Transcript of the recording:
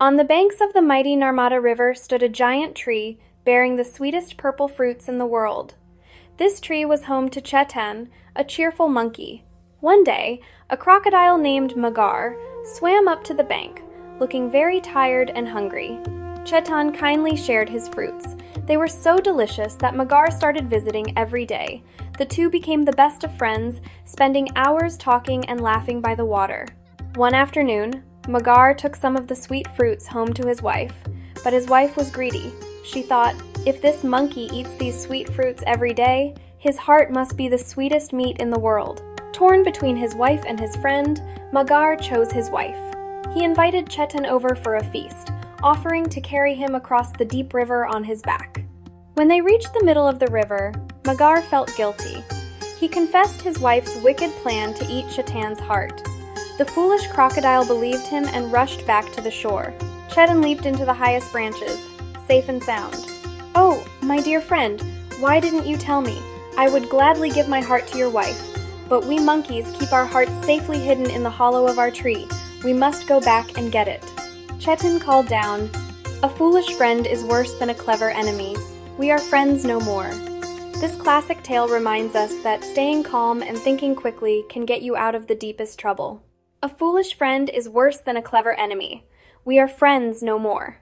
On the banks of the mighty Narmada River stood a giant tree bearing the sweetest purple fruits in the world. This tree was home to Chetan, a cheerful monkey. One day, a crocodile named Magar swam up to the bank, looking very tired and hungry. Chetan kindly shared his fruits. They were so delicious that Magar started visiting every day. The two became the best of friends, spending hours talking and laughing by the water. One afternoon, Magar took some of the sweet fruits home to his wife, but his wife was greedy. She thought, if this monkey eats these sweet fruits every day, his heart must be the sweetest meat in the world. Torn between his wife and his friend, Magar chose his wife. He invited Chetan over for a feast, offering to carry him across the deep river on his back. When they reached the middle of the river, Magar felt guilty. He confessed his wife's wicked plan to eat Chetan's heart. The foolish crocodile believed him and rushed back to the shore. Chetan leaped into the highest branches, safe and sound. "Oh, my dear friend, why didn't you tell me? I would gladly give my heart to your wife. But we monkeys keep our hearts safely hidden in the hollow of our tree. We must go back and get it." Chetan called down, "A foolish friend is worse than a clever enemy. We are friends no more." This classic tale reminds us that staying calm and thinking quickly can get you out of the deepest trouble. A foolish friend is worse than a clever enemy. We are friends no more.